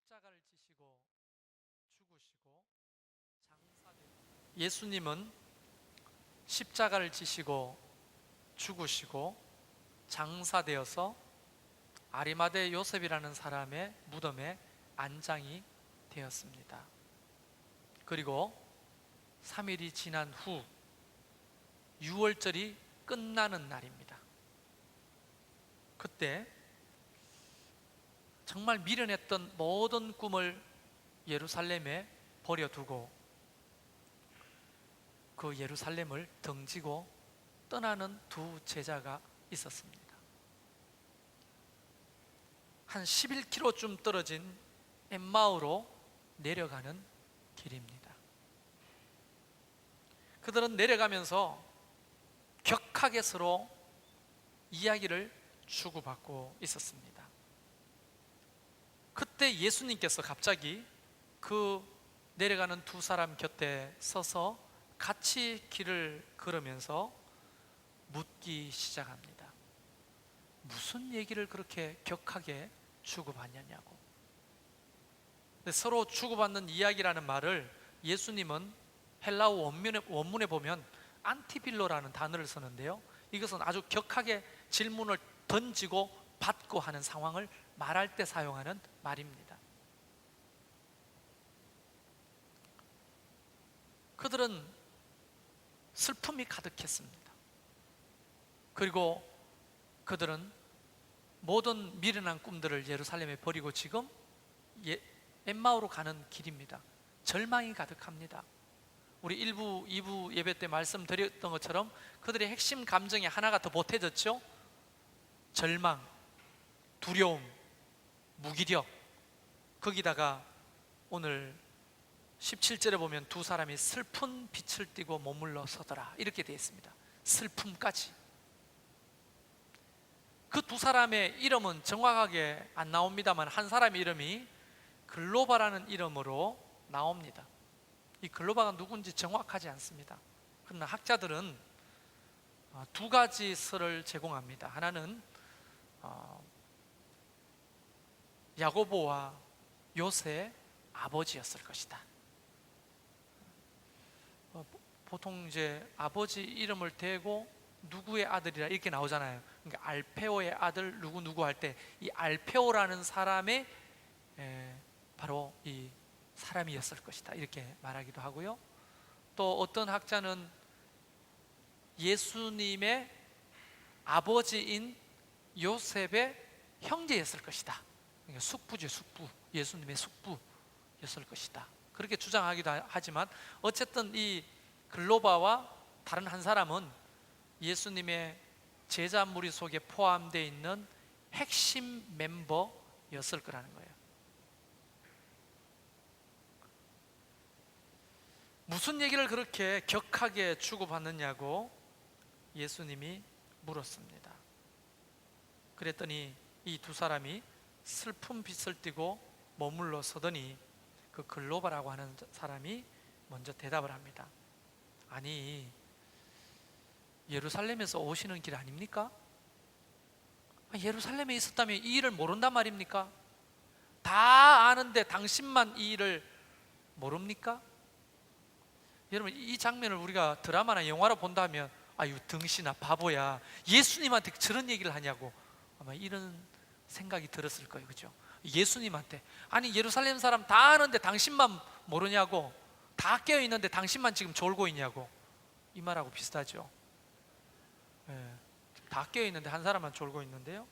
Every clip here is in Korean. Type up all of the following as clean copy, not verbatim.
십자가를 지시고 죽으시고 예수님은 십자가를 지시고 죽으시고 장사되어서 아리마대 요셉이라는 사람의 무덤에 안장이 되었습니다. 그리고 3일이 지난 후 유월절이 끝나는 날입니다. 그때 정말 미련했던 모든 꿈을 예루살렘에 버려두고 그 예루살렘을 등지고 떠나는 두 제자가 있었습니다. 한 11km쯤 떨어진 엠마오로 내려가는 길입니다. 그들은 내려가면서 격하게 서로 이야기를 주고받고 있었습니다. 그때 예수님께서 갑자기 그 내려가는 두 사람 곁에 서서 같이 길을 걸으면서 묻기 시작합니다. 무슨 얘기를 그렇게 격하게 주고받냐냐고. 근데 서로 주고받는 이야기라는 말을 예수님은 헬라어 원문에 보면 안티빌로라는 단어를 쓰는데요, 이것은 아주 격하게 질문을 던지고 받고 하는 상황을 말할 때 사용하는 말입니다. 그들은 슬픔이 가득했습니다. 그리고 그들은 모든 미련한 꿈들을 예루살렘에 버리고 지금 엠마오로 가는 길입니다. 절망이 가득합니다. 우리 1부, 2부 예배 때 말씀드렸던 것처럼 그들의 핵심 감정이 하나가 더 보태졌죠. 절망, 두려움, 무기력. 거기다가 오늘 17절에 보면 두 사람이 슬픈 빛을 띠고 머물러 서더라 이렇게 되어 있습니다. 슬픔까지. 그 두 사람의 이름은 정확하게 안 나옵니다만 한 사람의 이름이 글로바라는 이름으로 나옵니다. 이 글로바가 누군지 정확하지 않습니다. 그러나 학자들은 두 가지 설을 제공합니다. 하나는 야고보와 요새의 아버지였을 것이다. 보통 이제 아버지 이름을 대고 누구의 아들이라 이렇게 나오잖아요. 그러니까 알페오의 아들 누구 할 때 이 알페오라는 사람의 바로 이 사람이었을 것이다 이렇게 말하기도 하고요. 또 어떤 학자는 예수님의 아버지인 요셉의 형제였을 것이다. 그러니까 숙부죠, 숙부. 예수님의 숙부였을 것이다. 그렇게 주장하기도 하지만 어쨌든 이 글로바와 다른 한 사람은 예수님의 제자 무리 속에 포함되어 있는 핵심 멤버였을 거라는 거예요. 무슨 얘기를 그렇게 격하게 주고받느냐고 예수님이 물었습니다. 그랬더니 이 두 사람이 슬픈 빛을 띠고 머물러 서더니 그 글로바라고 하는 사람이 먼저 대답을 합니다. 아니, 예루살렘에서 오시는 길 아닙니까? 예루살렘에 있었다면 이 일을 모른단 말입니까? 다 아는데 당신만 이 일을 모릅니까? 여러분, 이 장면을 우리가 드라마나 영화로 본다면 아유 등신아 바보야, 예수님한테 저런 얘기를 하냐고 아마 이런 생각이 들었을 거예요. 그죠? 예수님한테 아니 예루살렘 사람 다 아는데 당신만 모르냐고, 다 깨어있는데 당신만 지금 졸고 있냐고, 이 말하고 비슷하죠. 다 깨어있는데 한 사람만 졸고 있는데요.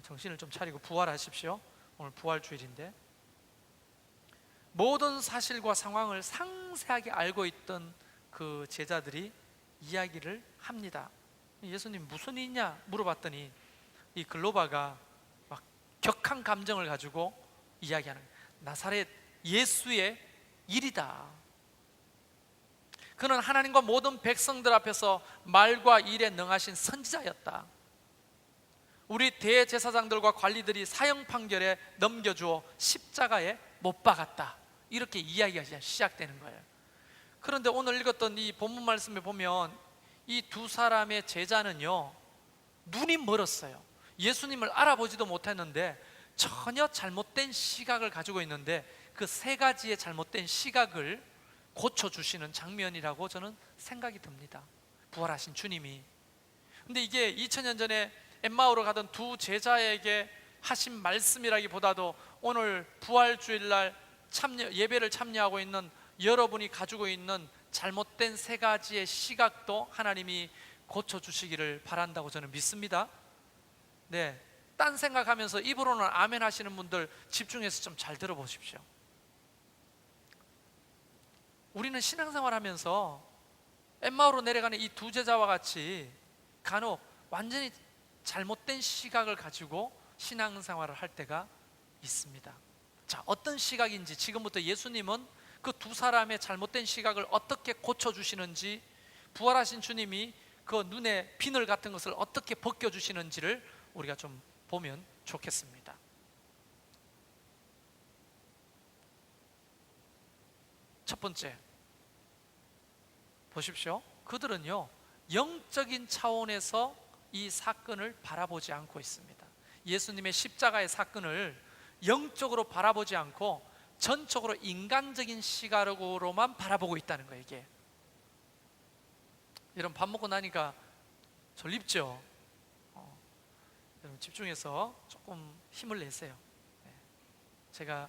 정신을 좀 차리고 부활하십시오. 오늘 부활주일인데. 모든 사실과 상황을 상세하게 알고 있던 그 제자들이 이야기를 합니다. 예수님 무슨 일이냐 물어봤더니 이 글로바가 막 격한 감정을 가지고 이야기하는 거예요. 나사렛 예수의 일이다. 그는 하나님과 모든 백성들 앞에서 말과 일에 능하신 선지자였다. 우리 대제사장들과 관리들이 사형 판결에 넘겨주어 십자가에 못 박았다. 이렇게 이야기가 시작되는 거예요. 그런데 오늘 읽었던 이 본문 말씀에 보면 이 두 사람의 제자는요, 눈이 멀었어요. 예수님을 알아보지도 못했는데 전혀 잘못된 시각을 가지고 있는데 그 세 가지의 잘못된 시각을 고쳐주시는 장면이라고 저는 생각이 듭니다. 부활하신 주님이. 근데 이게 2000년 전에 엠마오로 가던 두 제자에게 하신 말씀이라기보다도 오늘 부활주일날 예배를 참여하고 있는 여러분이 가지고 있는 잘못된 세 가지의 시각도 하나님이 고쳐주시기를 바란다고 저는 믿습니다. 네, 딴 생각하면서 입으로는 아멘 하시는 분들 집중해서 좀 잘 들어보십시오. 우리는 신앙생활 하면서 엠마오로 내려가는 이 두 제자와 같이 간혹 완전히 잘못된 시각을 가지고 신앙생활을 할 때가 있습니다. 자, 어떤 시각인지 지금부터 예수님은 그 두 사람의 잘못된 시각을 어떻게 고쳐주시는지, 부활하신 주님이 그 눈에 비늘 같은 것을 어떻게 벗겨주시는지를 우리가 좀 보면 좋겠습니다. 첫 번째, 보십시오. 그들은요, 영적인 차원에서 이 사건을 바라보지 않고 있습니다. 예수님의 십자가의 사건을 영적으로 바라보지 않고 전적으로 인간적인 시각으로만 바라보고 있다는 거예요. 이게 여러분, 밥 먹고 나니까 졸립죠? 여러분 집중해서 조금 힘을 내세요. 네. 제가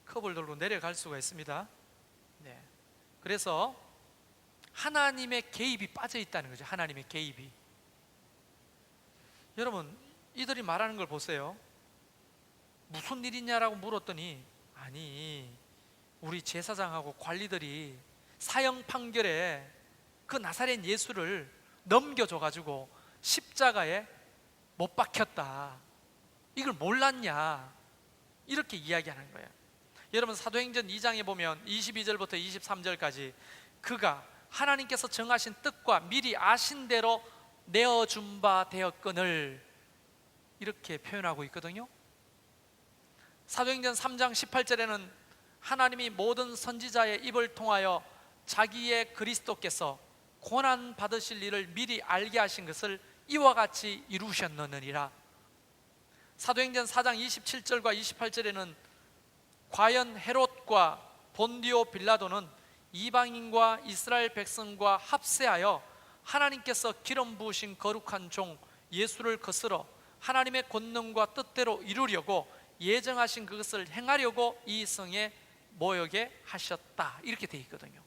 컵을 들고 내려갈 수가 있습니다. 네. 그래서 하나님의 개입이 빠져 있다는 거죠. 하나님의 개입이. 여러분, 이들이 말하는 걸 보세요. 무슨 일이냐라고 물었더니, 아니, 우리 제사장하고 관리들이 사형 판결에 그 나사렛 예수를 넘겨줘가지고 십자가에 못 박혔다, 이걸 몰랐냐, 이렇게 이야기하는 거예요. 여러분, 사도행전 2장에 보면 22절부터 23절까지 그가 하나님께서 정하신 뜻과 미리 아신 대로 내어준 바 되었거늘, 이렇게 표현하고 있거든요. 사도행전 3장 18절에는 하나님이 모든 선지자의 입을 통하여 자기의 그리스도께서 고난 받으실 일을 미리 알게 하신 것을 이와 같이 이루셨느니라. 사도행전 4장 27절과 28절에는 과연 헤롯과 본디오 빌라도는 이방인과 이스라엘 백성과 합세하여 하나님께서 기름 부으신 거룩한 종 예수를 거스러 하나님의 권능과 뜻대로 이루려고 예정하신 그것을 행하려고 이 성에 모여게 하셨다, 이렇게 되어 있거든요.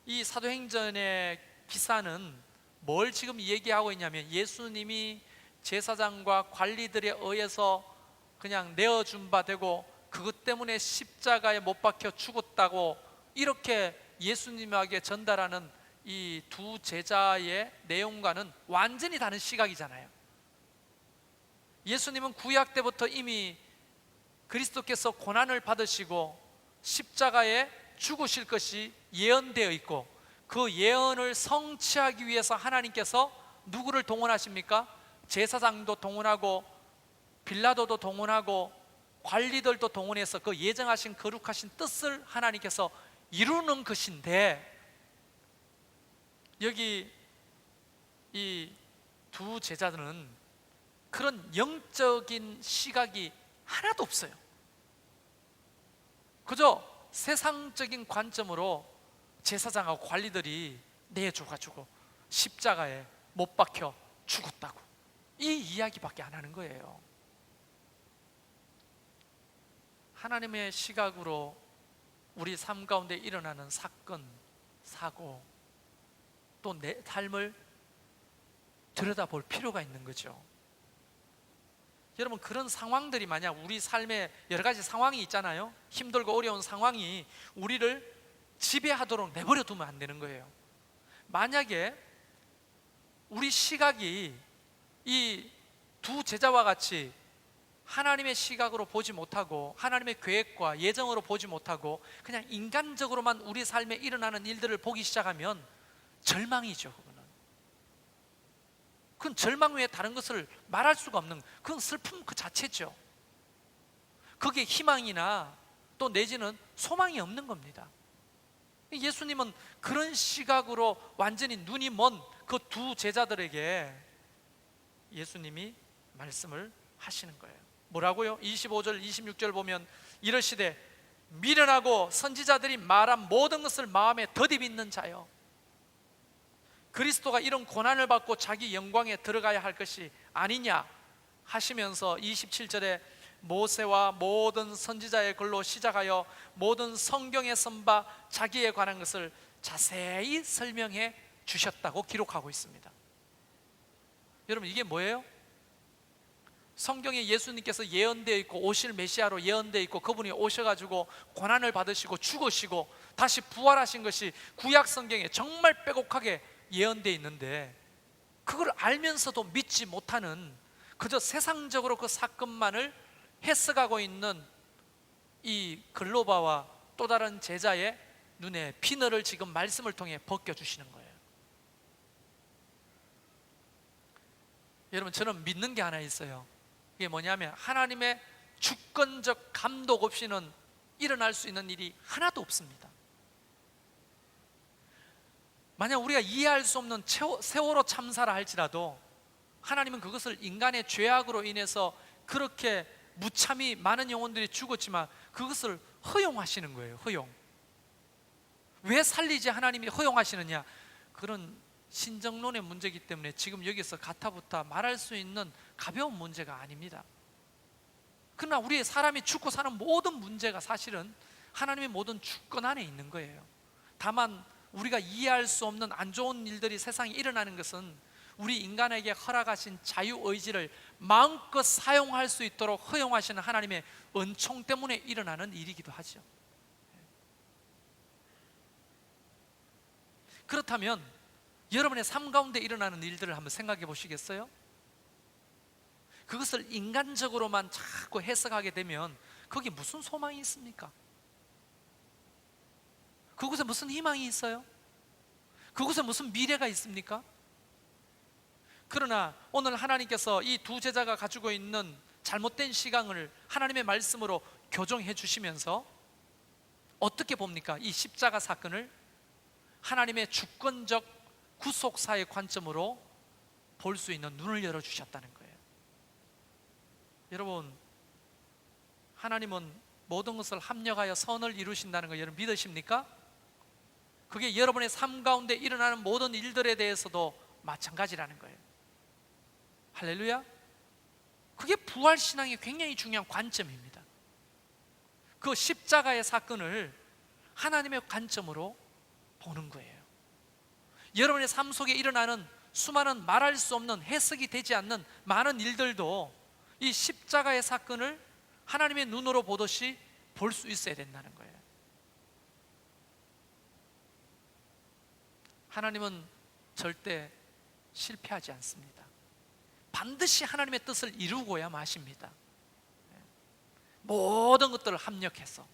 이 사도행전의 기사는 뭘 지금 얘기하고 있냐면, 예수님이 제사장과 관리들에 의해서 그냥 내어준 바 되고 그것 때문에 십자가에 못 박혀 죽었다고 이렇게 예수님에게 전달하는 이 두 제자의 내용과는 완전히 다른 시각이잖아요. 예수님은 구약 때부터 이미 그리스도께서 고난을 받으시고 십자가에 죽으실 것이 예언되어 있고, 그 예언을 성취하기 위해서 하나님께서 누구를 동원하십니까? 제사장도 동원하고 빌라도도 동원하고 관리들도 동원해서 그 예정하신 거룩하신 뜻을 하나님께서 이루는 것인데, 여기 이 두 제자들은 그런 영적인 시각이 하나도 없어요. 그저 세상적인 관점으로 제사장하고 관리들이 내줘가지고 십자가에 못 박혀 죽었다고, 이 이야기밖에 안 하는 거예요. 하나님의 시각으로 우리 삶 가운데 일어나는 사건, 사고, 또 내 삶을 들여다볼 필요가 있는 거죠. 여러분, 그런 상황들이 만약 우리 삶에 여러 가지 상황이 있잖아요. 힘들고 어려운 상황이 우리를 지배하도록 내버려 두면 안 되는 거예요. 만약에 우리 시각이 이 두 제자와 같이 하나님의 시각으로 보지 못하고 하나님의 계획과 예정으로 보지 못하고 그냥 인간적으로만 우리 삶에 일어나는 일들을 보기 시작하면 절망이죠. 그건 절망 외에 다른 것을 말할 수가 없는, 그건 슬픔 그 자체죠. 그게 희망이나 또 내지는 소망이 없는 겁니다. 예수님은 그런 시각으로 완전히 눈이 먼 그 두 제자들에게 예수님이 말씀을 하시는 거예요. 뭐라고요? 25절 26절 보면 이르시되 미련하고 선지자들이 말한 모든 것을 마음에 더디 있는 자여, 그리스도가 이런 고난을 받고 자기 영광에 들어가야 할 것이 아니냐 하시면서 27절에 모세와 모든 선지자의 글로 시작하여 모든 성경에 쓴 바 자기에 관한 것을 자세히 설명해 주셨다고 기록하고 있습니다. 여러분, 이게 뭐예요? 성경에 예수님께서 예언되어 있고 오실 메시아로 예언되어 있고 그분이 오셔가지고 고난을 받으시고 죽으시고 다시 부활하신 것이 구약 성경에 정말 빼곡하게 예언되어 있는데, 그걸 알면서도 믿지 못하는, 그저 세상적으로 그 사건만을 해석하고 있는 이 글로바와 또 다른 제자의 눈에 비늘을 지금 말씀을 통해 벗겨주시는 거예요. 여러분, 저는 믿는 게 하나 있어요. 그게 뭐냐면 하나님의 주권적 감독 없이는 일어날 수 있는 일이 하나도 없습니다. 만약 우리가 이해할 수 없는 세월호 참사라 할지라도 하나님은 그것을 인간의 죄악으로 인해서 그렇게 무참히 많은 영혼들이 죽었지만 그것을 허용하시는 거예요. 허용. 왜 살리지 하나님이 허용하시느냐? 그런 신정론의 문제이기 때문에 지금 여기서 가타부타 말할 수 있는 가벼운 문제가 아닙니다. 그러나 우리의 사람이 죽고 사는 모든 문제가 사실은 하나님의 모든 주권 안에 있는 거예요. 다만 우리가 이해할 수 없는 안 좋은 일들이 세상에 일어나는 것은 우리 인간에게 허락하신 자유의지를 마음껏 사용할 수 있도록 허용하시는 하나님의 은총 때문에 일어나는 일이기도 하죠. 그렇다면 여러분의 삶 가운데 일어나는 일들을 한번 생각해 보시겠어요? 그것을 인간적으로만 자꾸 해석하게 되면 거기에 무슨 소망이 있습니까? 그곳에 무슨 희망이 있어요? 그곳에 무슨 미래가 있습니까? 그러나 오늘 하나님께서 이 두 제자가 가지고 있는 잘못된 시각을 하나님의 말씀으로 교정해 주시면서 어떻게 봅니까? 이 십자가 사건을 하나님의 주권적 구속사의 관점으로 볼 수 있는 눈을 열어주셨다는 거예요. 여러분, 하나님은 모든 것을 합력하여 선을 이루신다는 거 여러분 믿으십니까? 그게 여러분의 삶 가운데 일어나는 모든 일들에 대해서도 마찬가지라는 거예요. 할렐루야. 그게 부활신앙의 굉장히 중요한 관점입니다. 그 십자가의 사건을 하나님의 관점으로 보는 거예요. 여러분의 삶 속에 일어나는 수많은 말할 수 없는 해석이 되지 않는 많은 일들도 이 십자가의 사건을 하나님의 눈으로 보듯이 볼 수 있어야 된다는 거예요. 하나님은 절대 실패하지 않습니다. 반드시 하나님의 뜻을 이루고야 마십니다. 모든 것들을 합력해서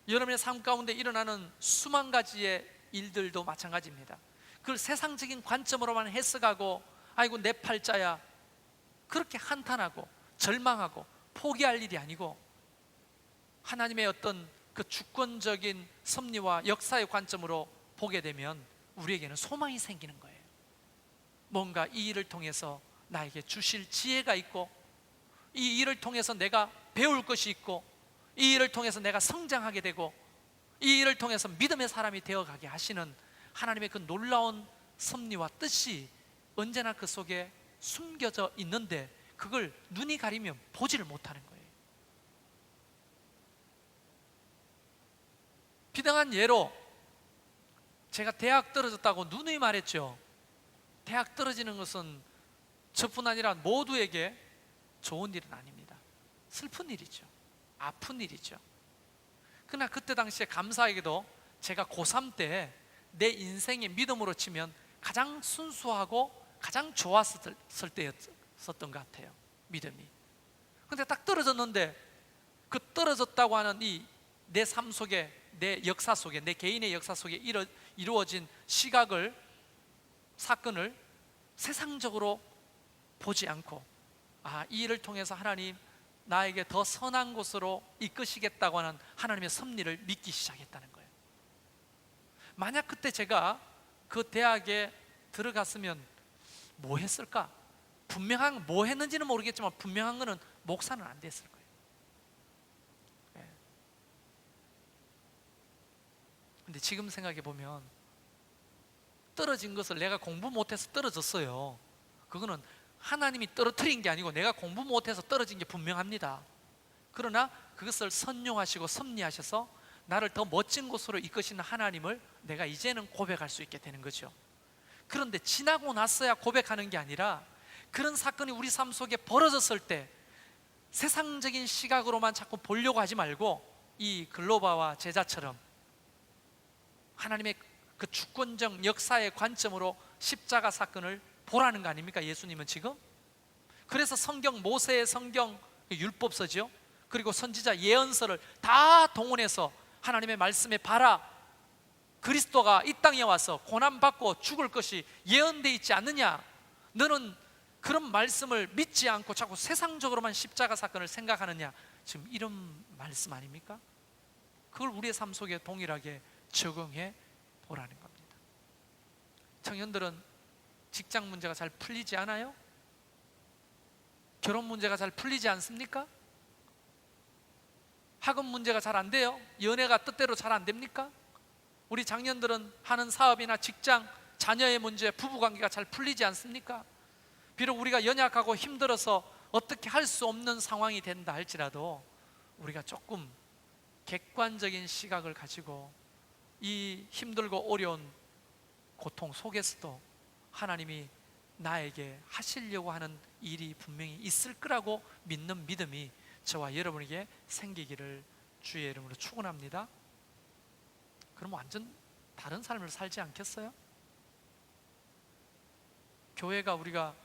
여러분의 삶 가운데 일어나는 수만 가지의 일들도 마찬가지입니다. 그걸 세상적인 관점으로만 해석하고 아이고 내 팔자야 그렇게 한탄하고 절망하고 포기할 일이 아니고 하나님의 어떤 그 주권적인 섭리와 역사의 관점으로 보게 되면 우리에게는 소망이 생기는 거예요. 뭔가 이 일을 통해서 나에게 주실 지혜가 있고 이 일을 통해서 내가 배울 것이 있고 이 일을 통해서 내가 성장하게 되고 이 일을 통해서 믿음의 사람이 되어가게 하시는 하나님의 그 놀라운 섭리와 뜻이 언제나 그 속에 숨겨져 있는데 그걸 눈이 가리면 보지를 못하는 거예요. 비등한 예로 제가 대학 떨어졌다고 누누이 말했죠. 대학 떨어지는 것은 저뿐 아니라 모두에게 좋은 일은 아닙니다. 슬픈 일이죠. 아픈 일이죠. 그러나 그때 당시에 감사하게도 제가 고3 때 내 인생의 믿음으로 치면 가장 순수하고 가장 좋았을 때였었던 것 같아요. 믿음이. 근데 딱 떨어졌는데 그 떨어졌다고 하는 이 내 삶 속에 내 역사 속에 내 개인의 역사 속에 이루어진 시각을 사건을 세상적으로 보지 않고 이 일을 통해서 하나님 나에게 더 선한 곳으로 이끄시겠다고 하는 하나님의 섭리를 믿기 시작했다는 거예요. 만약 그때 제가 그 대학에 들어갔으면 뭐 했을까? 분명한 뭐 했는지는 모르겠지만 분명한 거는 목사는 안 됐을 거예요. 예. 근데 지금 생각해 보면 떨어진 것을 내가 공부 못해서 떨어졌어요. 그거는 하나님이 떨어뜨린 게 아니고 내가 공부 못해서 떨어진 게 분명합니다. 그러나 그것을 선용하시고 섭리하셔서 나를 더 멋진 곳으로 이끄시는 하나님을 내가 이제는 고백할 수 있게 되는 거죠. 그런데 지나고 나서야 고백하는 게 아니라 그런 사건이 우리 삶 속에 벌어졌을 때 세상적인 시각으로만 자꾸 보려고 하지 말고 이 글로바와 제자처럼 하나님의 그 주권적 역사의 관점으로 십자가 사건을 보라는 거 아닙니까? 예수님은 지금. 그래서 성경, 모세의 성경 율법서죠, 그리고 선지자 예언서를 다 동원해서 하나님의 말씀에 봐라, 그리스도가 이 땅에 와서 고난받고 죽을 것이 예언되어 있지 않느냐, 너는 그런 말씀을 믿지 않고 자꾸 세상적으로만 십자가 사건을 생각하느냐, 지금 이런 말씀 아닙니까? 그걸 우리의 삶 속에 동일하게 적용해 보라는 겁니다. 청년들은 직장 문제가 잘 풀리지 않아요? 결혼 문제가 잘 풀리지 않습니까? 학업 문제가 잘 안 돼요? 연애가 뜻대로 잘 안 됩니까? 우리 장년들은 하는 사업이나 직장, 자녀의 문제, 부부관계가 잘 풀리지 않습니까? 비록 우리가 연약하고 힘들어서 어떻게 할 수 없는 상황이 된다 할지라도 우리가 조금 객관적인 시각을 가지고 이 힘들고 어려운 고통 속에서도 하나님이 나에게 하시려고 하는 일이 분명히 있을 거라고 믿는 믿음이 저와 여러분에게 생기기를 주의 이름으로 축원합니다. 그럼 완전 다른 삶을 살지 않겠어요? 교회가 우리가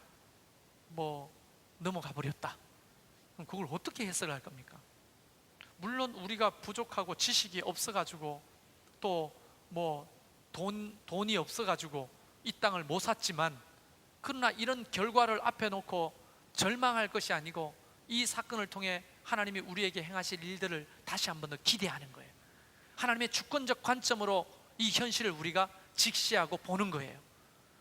뭐 넘어가 버렸다, 그럼 그걸 어떻게 해석할 겁니까? 물론 우리가 부족하고 지식이 없어가지고 또 뭐 돈이 없어가지고 이 땅을 못 샀지만, 그러나 이런 결과를 앞에 놓고 절망할 것이 아니고 이 사건을 통해 하나님이 우리에게 행하실 일들을 다시 한 번 더 기대하는 거예요. 하나님의 주권적 관점으로 이 현실을 우리가 직시하고 보는 거예요.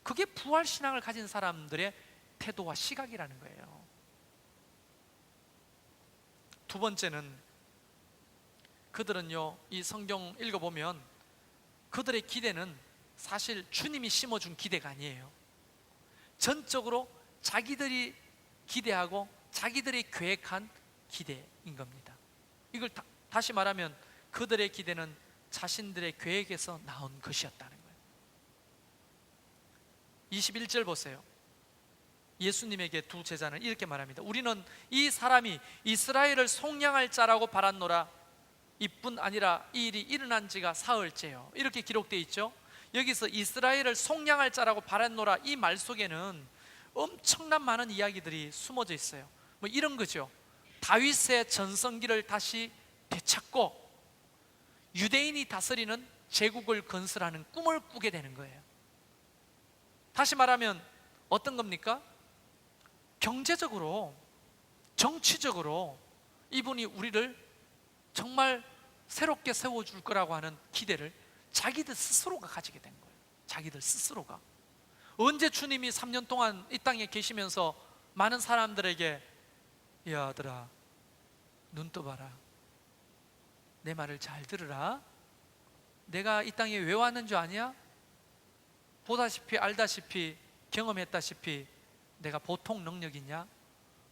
그게 부활신앙을 가진 사람들의 태도와 시각이라는 거예요. 두 번째는, 그들은요, 이 성경 읽어보면 그들의 기대는 사실 주님이 심어준 기대가 아니에요. 전적으로 자기들이 기대하고 자기들이 계획한 기대인 겁니다. 이걸 다시 말하면 그들의 기대는 자신들의 계획에서 나온 것이었다는 거예요. 21절 보세요. 예수님에게 두 제자는 이렇게 말합니다. 우리는 이 사람이 이스라엘을 속량할 자라고 바랐노라. 이뿐 아니라 이 일이 일어난 지가 사흘째요. 이렇게 기록되어 있죠. 여기서 이스라엘을 속량할 자라고 바랐노라, 이 말 속에는 엄청난 많은 이야기들이 숨어져 있어요. 뭐 이런 거죠. 다윗의 전성기를 다시 되찾고 유대인이 다스리는 제국을 건설하는 꿈을 꾸게 되는 거예요. 다시 말하면 어떤 겁니까? 경제적으로, 정치적으로 이분이 우리를 정말 새롭게 세워줄 거라고 하는 기대를 자기들 스스로가 가지게 된 거예요. 자기들 스스로가. 언제 주님이 3년 동안 이 땅에 계시면서 많은 사람들에게 야 아들아 눈 떠봐라, 내 말을 잘 들으라, 내가 이 땅에 왜 왔는 줄 아냐? 보다시피 알다시피 경험했다시피 내가 보통 능력 있냐?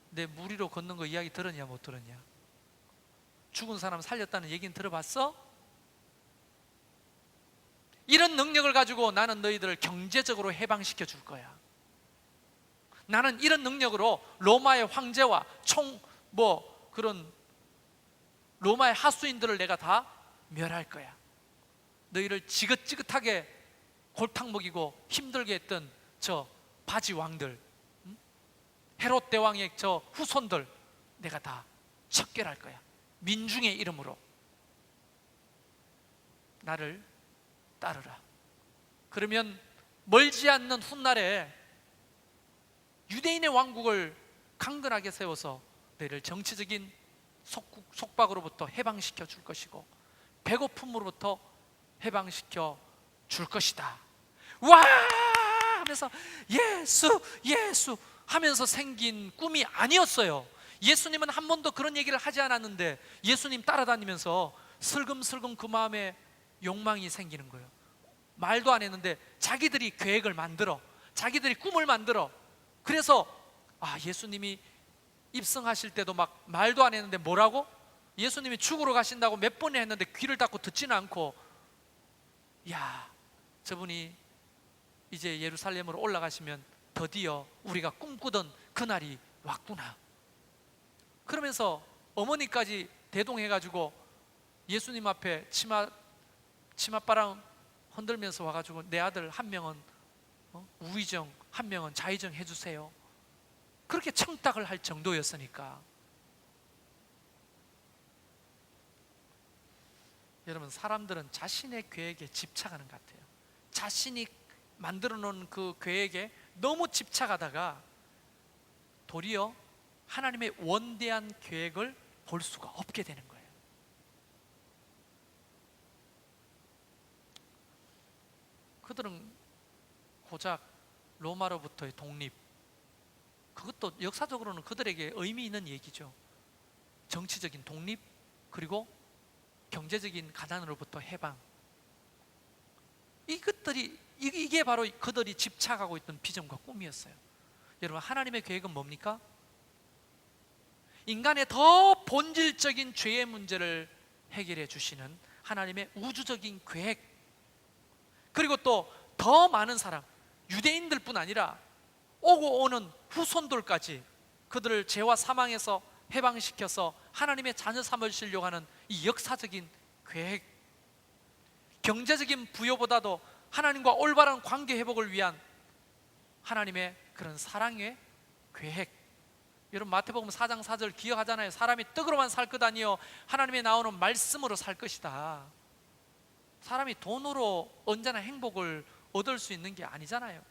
내 물 위로 걷는 거 이야기 들었냐 못 들었냐? 죽은 사람 살렸다는 얘기는 들어봤어? 이런 능력을 가지고 나는 너희들을 경제적으로 해방시켜 줄 거야. 나는 이런 능력으로 로마의 황제와 그런 로마의 하수인들을 내가 다 멸할 거야. 너희를 지긋지긋하게 골탕 먹이고 힘들게 했던 저 바지 왕들, 헤롯 대왕의 저 후손들 내가 다 척결할 거야. 민중의 이름으로 나를 따르라. 그러면 멀지 않는 훗날에 유대인의 왕국을 강건하게 세워서 너희를 정치적인 속박으로부터 해방시켜 줄 것이고 배고픔으로부터 해방시켜 줄 것이다. 와! 하면서 예수 예수 하면서 생긴 꿈이 아니었어요. 예수님은 한 번도 그런 얘기를 하지 않았는데 예수님 따라다니면서 슬금슬금 그 마음에 욕망이 생기는 거예요. 말도 안 했는데 자기들이 계획을 만들어, 자기들이 꿈을 만들어. 그래서 예수님이 입성하실 때도 막 말도 안 했는데 뭐라고? 예수님이 죽으러 가신다고 몇 번이나 했는데 귀를 닫고 듣지는 않고, 야, 저분이 이제 예루살렘으로 올라가시면 드디어 우리가 꿈꾸던 그날이 왔구나. 그러면서 어머니까지 대동해가지고 예수님 앞에 치맛바람 흔들면서 와가지고 내 아들 한 명은 우의정, 한 명은 좌의정 해주세요. 그렇게 청탁을 할 정도였으니까. 여러분, 사람들은 자신의 계획에 집착하는 것 같아요. 자신이 만들어 놓은 그 계획에 너무 집착하다가 도리어 하나님의 원대한 계획을 볼 수가 없게 되는 거예요. 그들은 고작 로마로부터의 독립, 그것도 역사적으로는 그들에게 의미 있는 얘기죠. 정치적인 독립, 그리고 경제적인 가난으로부터 해방. 이게 바로 그들이 집착하고 있던 비전과 꿈이었어요. 여러분, 하나님의 계획은 뭡니까? 인간의 더 본질적인 죄의 문제를 해결해 주시는 하나님의 우주적인 계획, 그리고 또 더 많은 사람, 유대인들뿐 아니라 오고 오는 후손들까지 그들을 죄와 사망에서 해방시켜서 하나님의 자녀 삼으시려고 하는 이 역사적인 계획, 경제적인 부여보다도 하나님과 올바른 관계 회복을 위한 하나님의 그런 사랑의 계획. 여러분, 마태복음 4장 4절 기억하잖아요. 사람이 떡으로만 살 것 아니요 하나님의 나오는 말씀으로 살 것이다. 사람이 돈으로 언제나 행복을 얻을 수 있는 게 아니잖아요.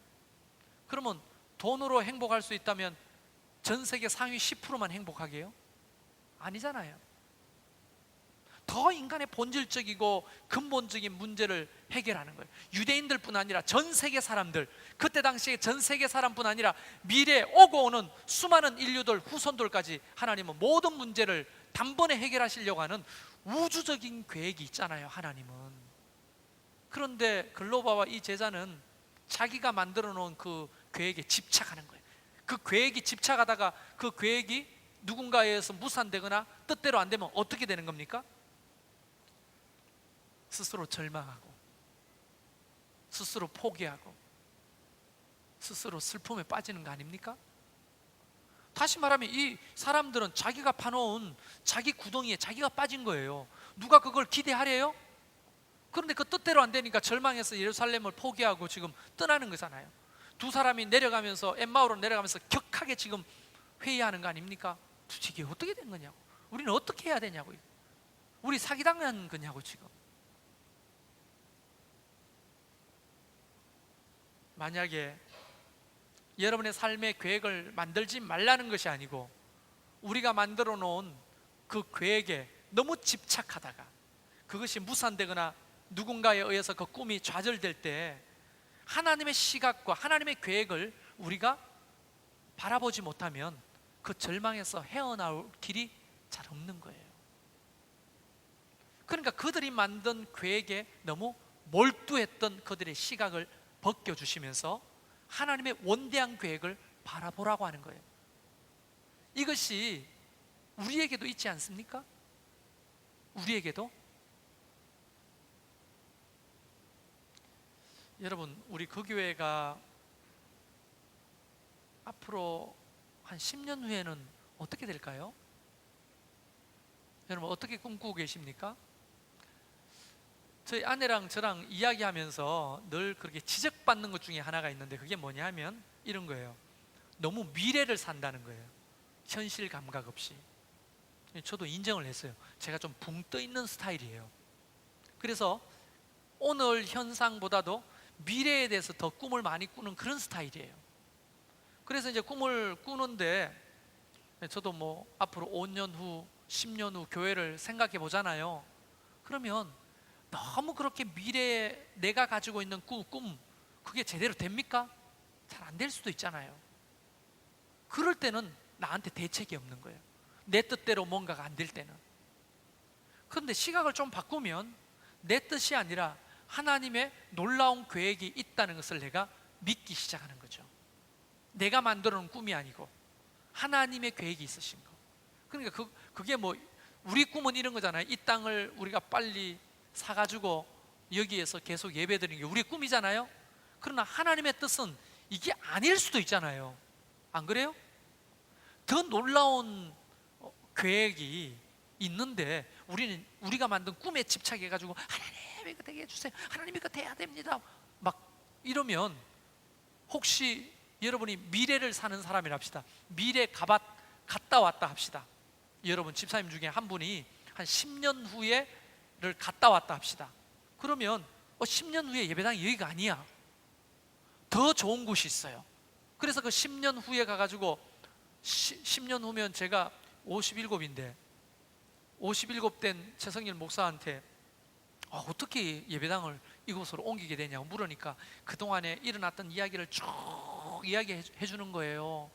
그러면 돈으로 행복할 수 있다면 전 세계 상위 10%만 행복하게요? 아니잖아요. 더 인간의 본질적이고 근본적인 문제를 해결하는 거예요. 유대인들뿐 아니라 전 세계 사람들, 그때 당시에 전 세계 사람뿐 아니라 미래에 오고 오는 수많은 인류들, 후손들까지 하나님은 모든 문제를 단번에 해결하시려고 하는 우주적인 계획이 있잖아요, 하나님은. 그런데 글로바와 이 제자는 자기가 만들어 놓은 그 계획에 집착하는 거예요. 그 계획이 집착하다가 그 계획이 누군가에 의해서 무산되거나 뜻대로 안 되면 어떻게 되는 겁니까? 스스로 절망하고, 스스로 포기하고, 스스로 슬픔에 빠지는 거 아닙니까? 다시 말하면 이 사람들은 자기가 파놓은 자기 구덩이에 자기가 빠진 거예요. 누가 그걸 기대하래요? 그런데 그 뜻대로 안 되니까 절망해서 예루살렘을 포기하고 지금 떠나는 거잖아요. 두 사람이 내려가면서 엠마오로 내려가면서 격하게 지금 회의하는 거 아닙니까? 도대체 이게 어떻게 된 거냐고, 우리는 어떻게 해야 되냐고, 우리 사기당한 거냐고. 지금 만약에 여러분의 삶의 계획을 만들지 말라는 것이 아니고 우리가 만들어 놓은 그 계획에 너무 집착하다가 그것이 무산되거나 누군가에 의해서 그 꿈이 좌절될 때 하나님의 시각과 하나님의 계획을 우리가 바라보지 못하면 그 절망에서 헤어나올 길이 잘 없는 거예요. 그러니까 그들이 만든 계획에 너무 몰두했던 그들의 시각을 벗겨주시면서 하나님의 원대한 계획을 바라보라고 하는 거예요. 이것이 우리에게도 있지 않습니까? 우리에게도. 여러분, 우리 그 교회가 앞으로 한 10년 후에는 어떻게 될까요? 여러분, 어떻게 꿈꾸고 계십니까? 저희 아내랑 저랑 이야기하면서 늘 그렇게 지적받는 것 중에 하나가 있는데 그게 뭐냐 하면 이런 거예요. 너무 미래를 산다는 거예요. 현실 감각 없이. 저도 인정을 했어요. 제가 좀 붕 떠 있는 스타일이에요. 그래서 오늘 현상보다도 미래에 대해서 더 꿈을 많이 꾸는 그런 스타일이에요. 그래서 이제 꿈을 꾸는데 저도 뭐 앞으로 5년 후, 10년 후 교회를 생각해 보잖아요. 그러면 너무 그렇게 미래에 내가 가지고 있는 꿈 그게 제대로 됩니까? 잘 안 될 수도 있잖아요. 그럴 때는 나한테 대책이 없는 거예요. 내 뜻대로 뭔가가 안 될 때는. 그런데 시각을 좀 바꾸면 내 뜻이 아니라 하나님의 놀라운 계획이 있다는 것을 내가 믿기 시작하는 거죠. 내가 만들어 놓은 꿈이 아니고 하나님의 계획이 있으신 거. 그러니까 그게 뭐 우리 꿈은 이런 거잖아요. 이 땅을 우리가 빨리 사가지고 여기에서 계속 예배드리는 게 우리 꿈이잖아요. 그러나 하나님의 뜻은 이게 아닐 수도 있잖아요. 안 그래요? 더 놀라운 계획이 있는데 우리가 만든 꿈에 집착해가지고 하나님 이거 되게 해주세요, 하나님 이거 돼야 됩니다 막 이러면, 혹시 여러분이 미래를 사는 사람이라 합시다. 미래 갔다 왔다 합시다. 여러분 집사님 중에 한 분이 한 10년 후에를 갔다 왔다 합시다. 그러면 10년 후에 예배당이 여기가 아니야. 더 좋은 곳이 있어요. 그래서 그 10년 후에 가가지고 10년 후면 제가 57인데 57된 최성일 목사한테 어떻게 예배당을 이곳으로 옮기게 되냐고 물으니까 그동안에 일어났던 이야기를 쭉 이야기해 주는 거예요.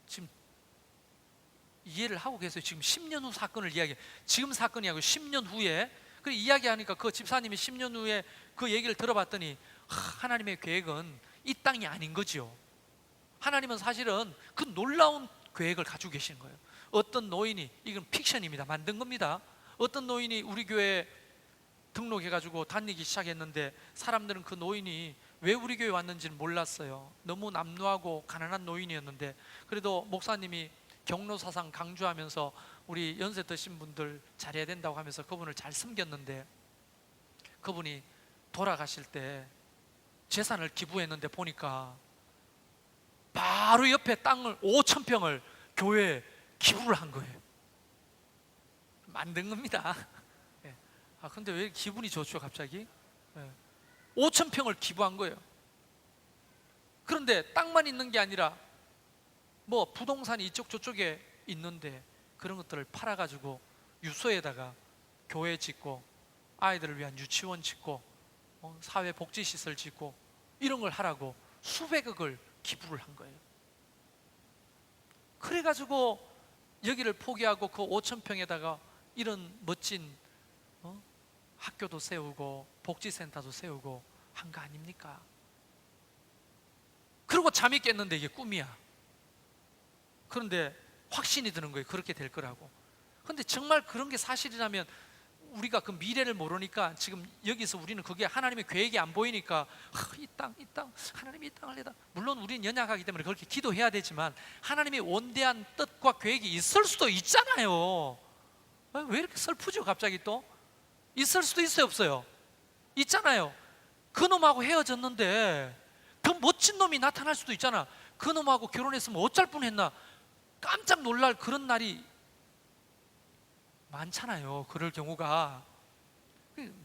지금 이해를 하고 계세요? 지금 10년 후 사건을 지금 사건이 아니고 10년 후에. 그 이야기하니까 그 집사님이 10년 후에 그 얘기를 들어봤더니 하나님의 계획은 이 땅이 아닌 거죠. 하나님은 사실은 그 놀라운 계획을 가지고 계시는 거예요. 어떤 노인이, 이건 픽션입니다, 만든 겁니다. 어떤 노인이 우리 교회에 등록해가지고 다니기 시작했는데 사람들은 그 노인이 왜 우리 교회에 왔는지는 몰랐어요. 너무 남루하고 가난한 노인이었는데 그래도 목사님이 경로사상 강조하면서 우리 연세 드신 분들 잘해야 된다고 하면서 그분을 잘 섬겼는데, 그분이 돌아가실 때 재산을 기부했는데 보니까 바로 옆에 땅을 5,000평을 교회에 기부를 한 거예요. 만든 겁니다. 근데 왜 기분이 좋죠 갑자기? 5,000평을 기부한 거예요. 그런데 땅만 있는 게 아니라 뭐 부동산이 이쪽 저쪽에 있는데 그런 것들을 팔아가지고 유소에다가 교회 짓고 아이들을 위한 유치원 짓고 사회복지시설 짓고 이런 걸 하라고 수백억을 기부를 한 거예요. 그래가지고 여기를 포기하고 그 5,000평에다가 이런 멋진 학교도 세우고 복지센터도 세우고 한 거 아닙니까? 그리고 잠이 깼는데 이게 꿈이야. 그런데 확신이 드는 거예요. 그렇게 될 거라고. 그런데 정말 그런 게 사실이라면 우리가 그 미래를 모르니까 지금 여기서 우리는 그게 하나님의 계획이 안 보이니까 이 땅 하나님이 이 땅을 내다, 물론 우리는 연약하기 때문에 그렇게 기도해야 되지만 하나님의 원대한 뜻과 계획이 있을 수도 있잖아요. 왜 이렇게 슬프죠 갑자기? 또 있을 수도 있어요 없어요? 있잖아요. 그 놈하고 헤어졌는데 더 멋진 놈이 나타날 수도 있잖아. 그 놈하고 결혼했으면 어쩔 뻔했나 깜짝 놀랄 그런 날이 많잖아요. 그럴 경우가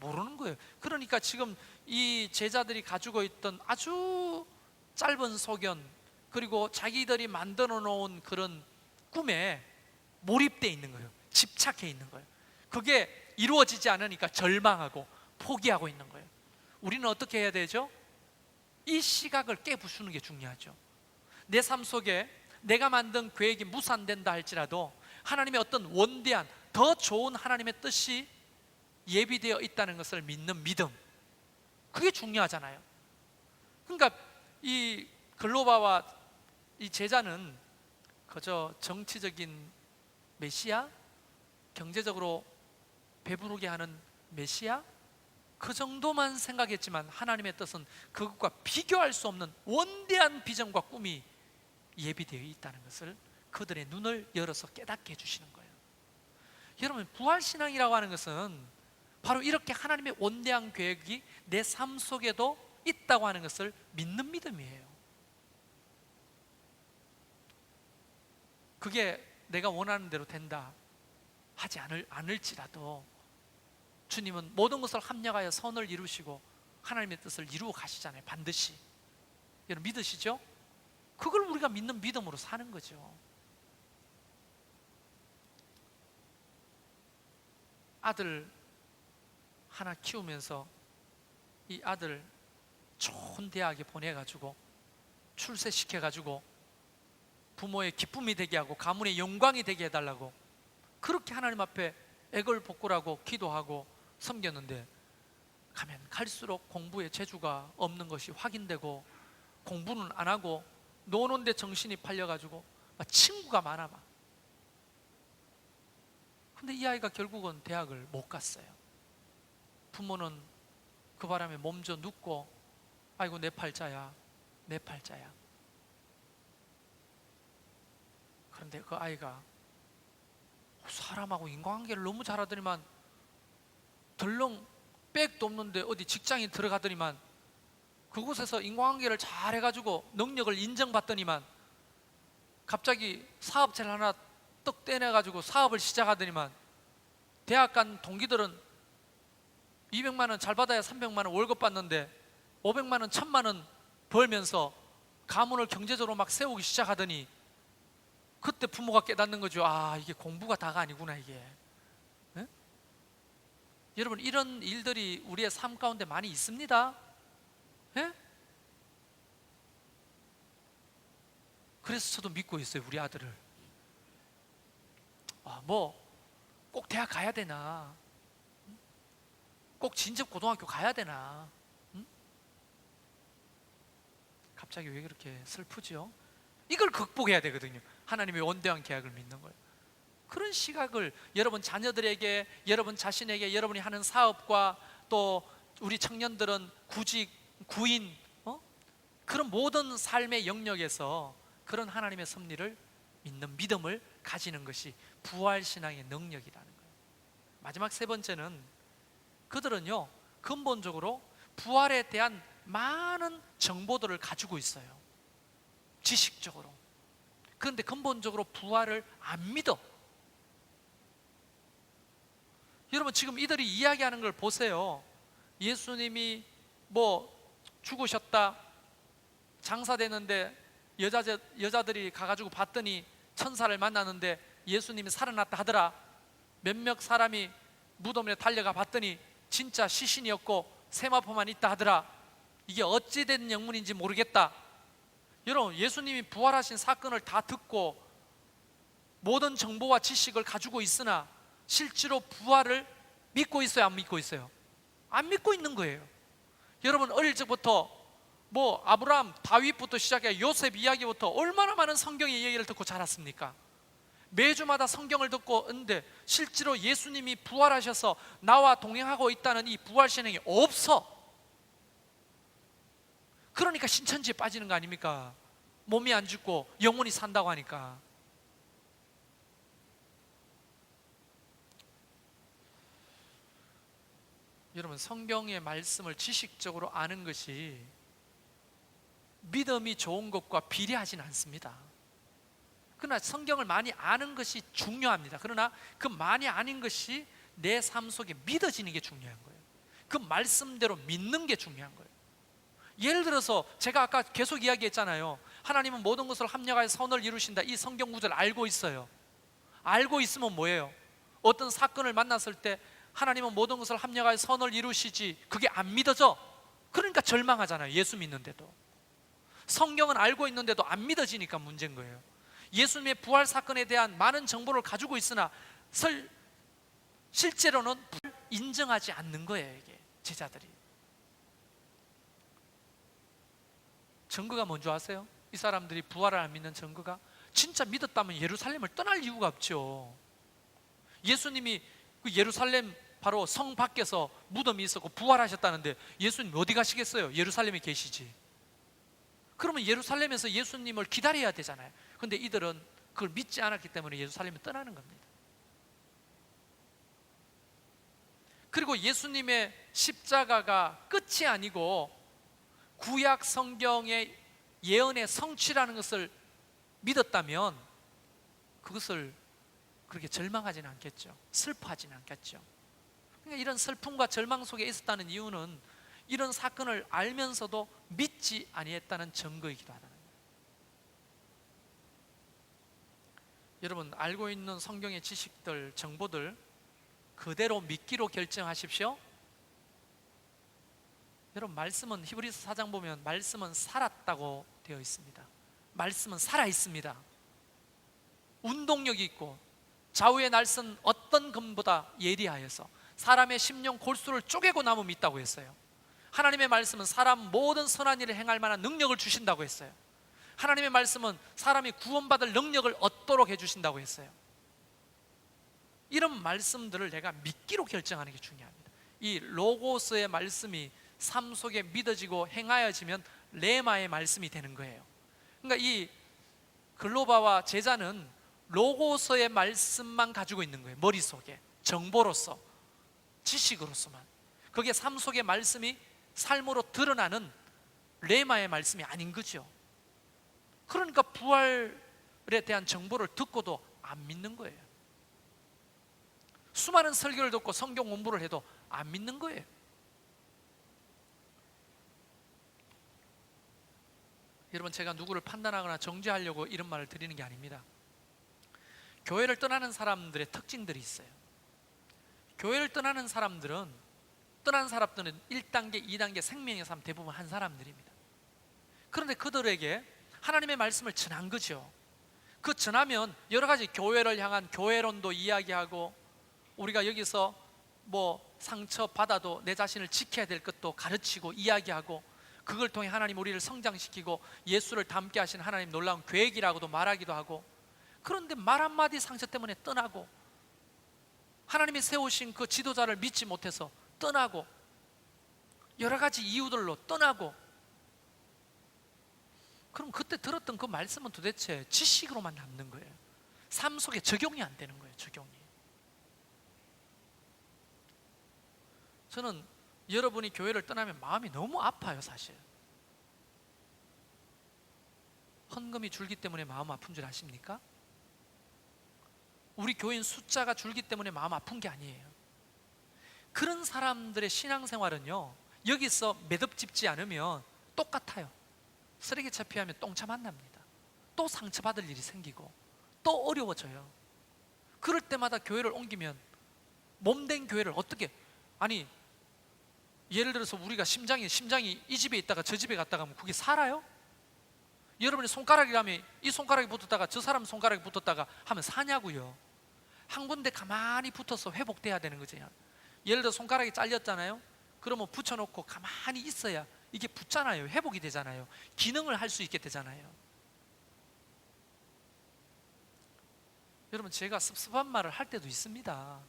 모르는 거예요. 그러니까 지금 이 제자들이 가지고 있던 아주 짧은 소견, 그리고 자기들이 만들어 놓은 그런 꿈에 몰입되어 있는 거예요. 집착해 있는 거예요. 그게 이루어지지 않으니까 절망하고 포기하고 있는 거예요. 우리는 어떻게 해야 되죠? 이 시각을 깨부수는 게 중요하죠. 내 삶 속에 내가 만든 계획이 무산된다 할지라도 하나님의 어떤 원대한 더 좋은 하나님의 뜻이 예비되어 있다는 것을 믿는 믿음, 그게 중요하잖아요. 그러니까 이 글로바와 이 제자는 그저 정치적인 메시아, 경제적으로 배부르게 하는 메시아, 그 정도만 생각했지만 하나님의 뜻은 그것과 비교할 수 없는 원대한 비전과 꿈이 예비되어 있다는 것을 그들의 눈을 열어서 깨닫게 해주시는 거예요. 여러분, 부활신앙이라고 하는 것은 바로 이렇게 하나님의 원대한 계획이 내 삶 속에도 있다고 하는 것을 믿는 믿음이에요. 그게 내가 원하는 대로 된다 하지 않을지라도 주님은 모든 것을 합력하여 선을 이루시고 하나님의 뜻을 이루어 가시잖아요. 반드시. 여러분 믿으시죠? 그걸 우리가 믿는 믿음으로 사는 거죠. 아들 하나 키우면서 이 아들 좋은 대학에 보내가지고 출세시켜가지고 부모의 기쁨이 되게 하고 가문의 영광이 되게 해달라고 그렇게 하나님 앞에 애걸복걸하고 기도하고 섬겼는데, 가면 갈수록 공부에 재주가 없는 것이 확인되고 공부는 안 하고 노는데 정신이 팔려가지고 막 친구가 많아 막. 근데 이 아이가 결국은 대학을 못 갔어요. 부모는 그 바람에 몸져 눕고, 아이고 내 팔자야, 내 팔자야. 그런데 그 아이가 사람하고 인간관계를 너무 잘하더니만, 덜렁 백도 없는데 어디 직장에 들어가더니만, 그곳에서 인간관계를 잘 해가지고 능력을 인정받더니만, 갑자기 사업체를 하나 떡 떼내가지고 사업을 시작하더니만, 대학 간 동기들은 200만 원 잘 받아야 300만 원 월급 받는데 500만 원, 1000만 원 벌면서 가문을 경제적으로 막 세우기 시작하더니, 그때 부모가 깨닫는 거죠. 아, 이게 공부가 다가 아니구나 이게. 네? 여러분, 이런 일들이 우리의 삶 가운데 많이 있습니다. 네? 그래서 저도 믿고 있어요, 우리 아들을. 뭐 꼭 대학 가야 되나, 꼭 진접 고등학교 가야 되나. 갑자기 왜 그렇게 슬프죠? 이걸 극복해야 되거든요. 하나님의 원대한 계약을 믿는 거예요. 그런 시각을 여러분 자녀들에게, 여러분 자신에게, 여러분이 하는 사업과 또 우리 청년들은 구직, 구인, 그런 모든 삶의 영역에서 그런 하나님의 섭리를 믿는 믿음을 가지는 것이 부활신앙의 능력이라는 거예요. 마지막 세 번째는, 그들은요 근본적으로 부활에 대한 많은 정보들을 가지고 있어요, 지식적으로. 그런데 근본적으로 부활을 안 믿어. 여러분, 지금 이들이 이야기하는 걸 보세요. 예수님이 뭐 죽으셨다, 장사되는데 여자들이 가가지고 봤더니 천사를 만나는데 예수님이 살아났다 하더라. 몇몇 사람이 무덤에 달려가 봤더니 진짜 시신이었고 세마포만 있다 하더라. 이게 어찌 된 영문인지 모르겠다. 여러분, 예수님이 부활하신 사건을 다 듣고 모든 정보와 지식을 가지고 있으나 실제로 부활을 믿고 있어요, 안 믿고 있어요? 안 믿고 있는 거예요. 여러분, 어릴 적부터 뭐 아브라함, 다윗부터 시작해 요셉 이야기부터 얼마나 많은 성경의 이야기를 듣고 자랐습니까? 매주마다 성경을 듣고 있는데 실제로 예수님이 부활하셔서 나와 동행하고 있다는 이 부활신앙이 없어. 그러니까 신천지에 빠지는 거 아닙니까? 몸이 안 죽고 영혼이 산다고 하니까. 여러분, 성경의 말씀을 지식적으로 아는 것이 믿음이 좋은 것과 비례하지는 않습니다. 그러나 성경을 많이 아는 것이 중요합니다. 그러나 그 많이 아는 것이 내 삶 속에 믿어지는 게 중요한 거예요. 그 말씀대로 믿는 게 중요한 거예요. 예를 들어서 제가 아까 계속 이야기했잖아요. 하나님은 모든 것을 합력하여 선을 이루신다. 이 성경 구절을 알고 있어요. 알고 있으면 뭐예요? 어떤 사건을 만났을 때 하나님은 모든 것을 합력하여 선을 이루시지, 그게 안 믿어져. 그러니까 절망하잖아요, 예수 믿는데도. 성경은 알고 있는데도 안 믿어지니까 문제인 거예요. 예수님의 부활 사건에 대한 많은 정보를 가지고 있으나 실제로는 인정하지 않는 거예요, 이게 제자들이. 증거가 뭔지 아세요? 이 사람들이 부활을 안 믿는 증거가, 진짜 믿었다면 예루살렘을 떠날 이유가 없죠. 예수님이 그 예루살렘 바로 성 밖에서 무덤이 있었고 부활하셨다는데 예수님 어디 가시겠어요? 예루살렘에 계시지. 그러면 예루살렘에서 예수님을 기다려야 되잖아요. 그런데 이들은 그걸 믿지 않았기 때문에 예루살렘에 떠나는 겁니다. 그리고 예수님의 십자가가 끝이 아니고 구약 성경의 예언의 성취라는 것을 믿었다면 그것을 그렇게 절망하지는 않겠죠. 슬퍼하지는 않겠죠. 그러니까 이런 슬픔과 절망 속에 있었다는 이유는 이런 사건을 알면서도 믿지 아니했다는 증거이기도 하다는 거예요. 여러분, 알고 있는 성경의 지식들, 정보들 그대로 믿기로 결정하십시오. 여러분, 말씀은 히브리서 4장 보면 말씀은 살았다고 되어 있습니다. 말씀은 살아 있습니다. 운동력이 있고 좌우의 날선 어떤 검보다 예리하여서 사람의 심령 골수를 쪼개고 남음이 있다고 했어요. 하나님의 말씀은 사람 모든 선한 일을 행할 만한 능력을 주신다고 했어요. 하나님의 말씀은 사람이 구원받을 능력을 얻도록 해주신다고 했어요. 이런 말씀들을 내가 믿기로 결정하는 게 중요합니다. 이 로고스의 말씀이 삶 속에 믿어지고 행하여지면 레마의 말씀이 되는 거예요. 그러니까 이 글로바와 제자는 로고스의 말씀만 가지고 있는 거예요. 머릿속에 정보로서, 지식으로서만. 그게 삶 속의 말씀이 삶으로 드러나는 레마의 말씀이 아닌 거죠. 그러니까 부활에 대한 정보를 듣고도 안 믿는 거예요. 수많은 설교를 듣고 성경 공부를 해도 안 믿는 거예요. 여러분, 제가 누구를 판단하거나 정죄하려고 이런 말을 드리는 게 아닙니다. 교회를 떠나는 사람들의 특징들이 있어요. 교회를 떠나는 사람들은 1단계, 2단계 생명의 삶 대부분 한 사람들입니다. 그런데 그들에게 하나님의 말씀을 전한 거죠. 그 전하면 여러 가지 교회를 향한 교회론도 이야기하고, 우리가 여기서 뭐 상처 받아도 내 자신을 지켜야 될 것도 가르치고 이야기하고, 그걸 통해 하나님 우리를 성장시키고 예수를 닮게 하신 하나님 놀라운 계획이라고도 말하기도 하고, 그런데 말 한마디 상처 때문에 떠나고, 하나님이 세우신 그 지도자를 믿지 못해서 떠나고, 여러 가지 이유들로 떠나고, 그럼 그때 들었던 그 말씀은 도대체 지식으로만 남는 거예요. 삶 속에 적용이 안 되는 거예요. 적용이. 저는 여러분이 교회를 떠나면 마음이 너무 아파요. 사실 헌금이 줄기 때문에 마음 아픈 줄 아십니까? 우리 교인 숫자가 줄기 때문에 마음 아픈 게 아니에요. 그런 사람들의 신앙생활은요, 여기서 매듭 짚지 않으면 똑같아요. 쓰레기차 피하면 똥차 만납니다. 또 상처받을 일이 생기고 또 어려워져요. 그럴 때마다 교회를 옮기면, 몸된 교회를 어떻게, 아니 예를 들어서 우리가 심장이 이 집에 있다가 저 집에 갔다 가면 그게 살아요? 여러분의 손가락이라면 이 손가락이 붙었다가 저 사람 손가락이 붙었다가 하면 사냐고요. 한 군데 가만히 붙어서 회복돼야 되는 거죠. 예를 들어 손가락이 잘렸잖아요. 그러면 붙여놓고 가만히 있어야 이게 붙잖아요. 회복이 되잖아요. 기능을 할 수 있게 되잖아요. 여러분, 제가 섭섭한 말을 할 때도 있습니다.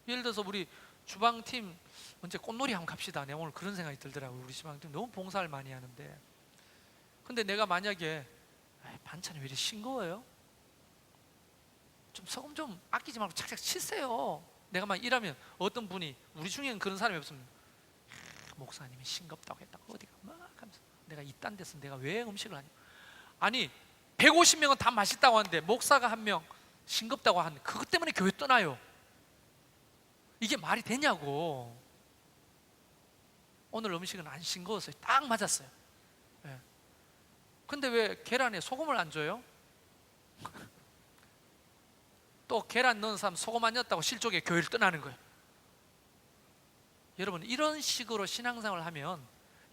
예를 들어서 우리 주방팀 언제 꽃놀이 한번 갑시다. 내가 오늘 그런 생각이 들더라고요. 우리 주방팀 너무 봉사를 많이 하는데, 근데 내가 만약에 반찬이 왜 이렇게 싱거워요? 좀 소금 좀 아끼지 말고 착착 치세요. 내가 막 이러면 어떤 분이, 우리 중에는 그런 사람이 없으면, 목사님이 싱겁다고 했다고 어디가 막 하면서, 내가 이딴 데서 내가 왜 음식을 하냐. 아니 150명은 다 맛있다고 하는데 목사가 한 명 싱겁다고 하는데 그것 때문에 교회 떠나요. 이게 말이 되냐고. 오늘 음식은 안 싱거웠어요. 딱 맞았어요. 네. 근데 왜 계란에 소금을 안 줘요? 또 계란 넣은 사람 소금 안 넣었다고 실족에 교회를 떠나는 거예요. 여러분, 이런 식으로 신앙생활을 하면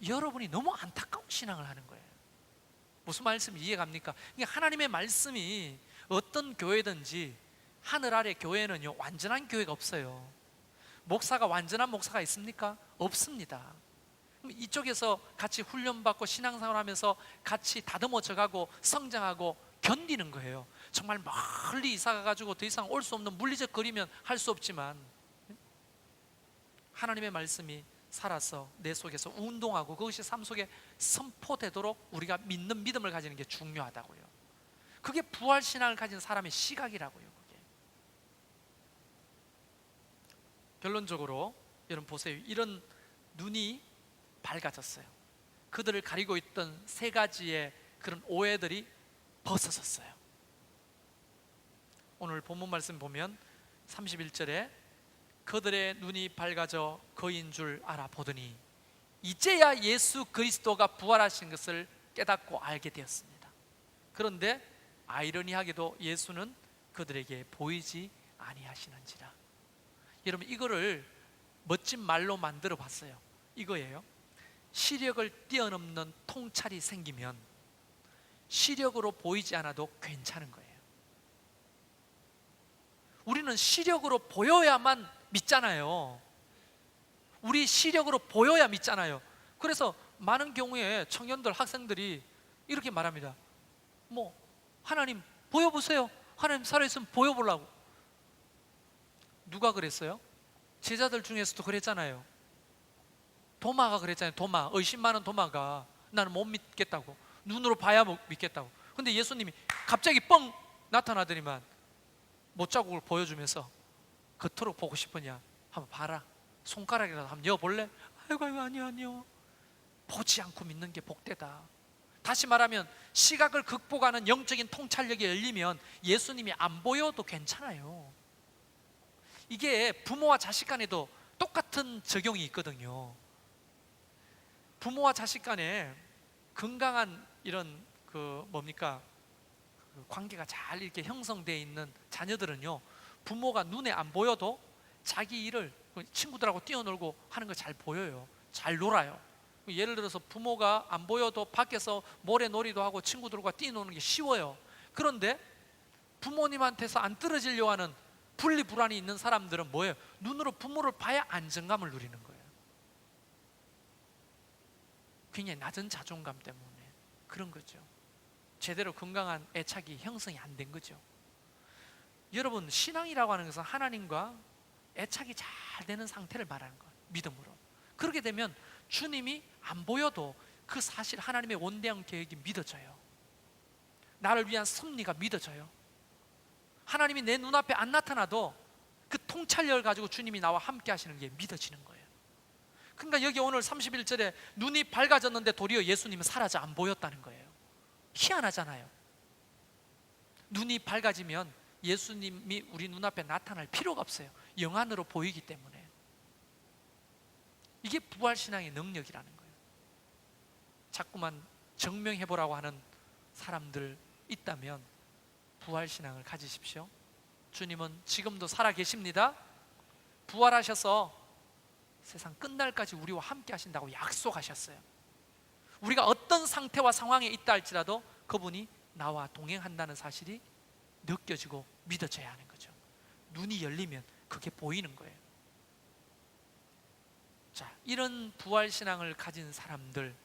여러분이 너무 안타까운 신앙을 하는 거예요. 무슨 말씀이 이해갑니까? 그러니까 하나님의 말씀이 어떤 교회든지, 하늘 아래 교회는요 완전한 교회가 없어요. 목사가 완전한 목사가 있습니까? 없습니다. 이쪽에서 같이 훈련받고 신앙생활하면서 같이 다듬어져가고 성장하고 견디는 거예요. 정말 멀리 이사가가지고 더 이상 올 수 없는 물리적 거리면 할 수 없지만, 하나님의 말씀이 살아서 내 속에서 운동하고 그것이 삶 속에 선포되도록 우리가 믿는 믿음을 가지는 게 중요하다고요. 그게 부활신앙을 가진 사람의 시각이라고요. 그게. 결론적으로 여러분 보세요. 이런 눈이 밝아졌어요. 그들을 가리고 있던 세 가지의 그런 오해들이 벗어졌어요. 오늘 본문 말씀 보면 31절에 그들의 눈이 밝아져 그인 줄 알아보더니 이제야 예수 그리스도가 부활하신 것을 깨닫고 알게 되었습니다. 그런데 아이러니하게도 예수는 그들에게 보이지 아니하시는지라. 여러분, 이거를 멋진 말로 만들어 봤어요. 이거예요. 시력을 뛰어넘는 통찰이 생기면 시력으로 보이지 않아도 괜찮은 거예요. 우리는 시력으로 보여야만 믿잖아요. 우리 시력으로 보여야 믿잖아요. 그래서 많은 경우에 청년들, 학생들이 이렇게 말합니다. 뭐 하나님 보여보세요. 하나님 살아있으면 보여보려고. 누가 그랬어요? 제자들 중에서도 그랬잖아요. 도마가 그랬잖아요. 도마, 의심 많은 도마가 나는 못 믿겠다고, 눈으로 봐야 믿겠다고. 근데 예수님이 갑자기 뻥 나타나더니만 못자국을 보여주면서 그토록 보고 싶으냐 한번 봐라, 손가락이라도 한번 여볼래? 아이고 아니요. 보지 않고 믿는 게 복되다. 다시 말하면 시각을 극복하는 영적인 통찰력이 열리면 예수님이 안 보여도 괜찮아요. 이게 부모와 자식 간에도 똑같은 적용이 있거든요. 부모와 자식 간에 건강한 이런 그 관계가 잘 이렇게 형성되어 있는 자녀들은요, 부모가 눈에 안 보여도 자기 일을 친구들하고 뛰어놀고 하는 거 잘 보여요. 잘 놀아요. 예를 들어서 부모가 안 보여도 밖에서 모래놀이도 하고 친구들과 뛰어노는 게 쉬워요. 그런데 부모님한테서 안 떨어지려고 하는 분리불안이 있는 사람들은 뭐예요? 눈으로 부모를 봐야 안정감을 누리는 거예요. 굉장히 낮은 자존감 때문에 그런 거죠. 제대로 건강한 애착이 형성이 안 된 거죠. 여러분, 신앙이라고 하는 것은 하나님과 애착이 잘 되는 상태를 말하는 거예요. 믿음으로. 그렇게 되면 주님이 안 보여도 그 사실, 하나님의 원대한 계획이 믿어져요. 나를 위한 섭리가 믿어져요. 하나님이 내 눈앞에 안 나타나도 그 통찰력을 가지고 주님이 나와 함께 하시는 게 믿어지는 거예요. 그러니까 여기 오늘 31절에 눈이 밝아졌는데 도리어 예수님은 사라져 안 보였다는 거예요. 희한하잖아요. 눈이 밝아지면 예수님이 우리 눈앞에 나타날 필요가 없어요. 영안으로 보이기 때문에. 이게 부활신앙의 능력이라는 거예요. 자꾸만 증명해보라고 하는 사람들 있다면 부활신앙을 가지십시오. 주님은 지금도 살아계십니다. 부활하셔서 세상 끝날까지 우리와 함께 하신다고 약속하셨어요. 우리가 어떤 상태와 상황에 있다 할지라도 그분이 나와 동행한다는 사실이 느껴지고 믿어져야 하는 거죠. 눈이 열리면 그게 보이는 거예요. 자, 이런 부활신앙을 가진 사람들,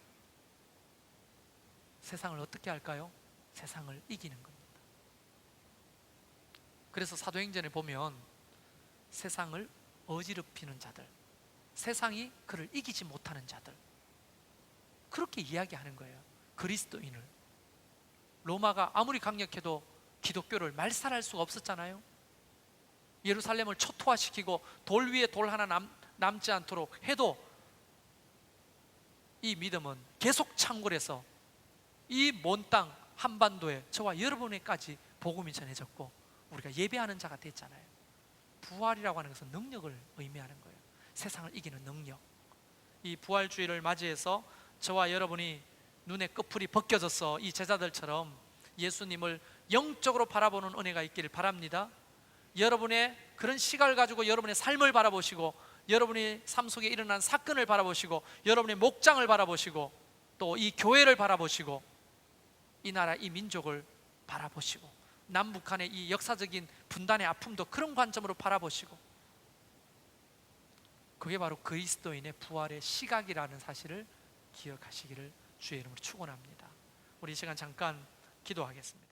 세상을 어떻게 할까요? 세상을 이기는 겁니다. 그래서 사도행전에 보면 세상을 어지럽히는 자들, 세상이 그를 이기지 못하는 자들, 그렇게 이야기하는 거예요. 그리스도인을. 로마가 아무리 강력해도 기독교를 말살할 수가 없었잖아요. 예루살렘을 초토화시키고 돌 위에 돌 하나 남지 않도록 해도 이 믿음은 계속 창궐해서 이 먼 땅 한반도에 저와 여러분에까지 복음이 전해졌고 우리가 예배하는 자가 됐잖아요. 부활이라고 하는 것은 능력을 의미하는 거예요. 세상을 이기는 능력. 이 부활주의를 맞이해서 저와 여러분이 눈의 끝풀이 벗겨져서 이 제자들처럼 예수님을 영적으로 바라보는 은혜가 있기를 바랍니다. 여러분의 그런 시각을 가지고 여러분의 삶을 바라보시고, 여러분의 삶 속에 일어난 사건을 바라보시고, 여러분의 목장을 바라보시고, 또 이 교회를 바라보시고, 이 나라 이 민족을 바라보시고, 남북한의 이 역사적인 분단의 아픔도 그런 관점으로 바라보시고, 그게 바로 그리스도인의 부활의 시각이라는 사실을 기억하시기를 주의 이름으로 축원합니다. 우리 이 시간 잠깐 기도하겠습니다.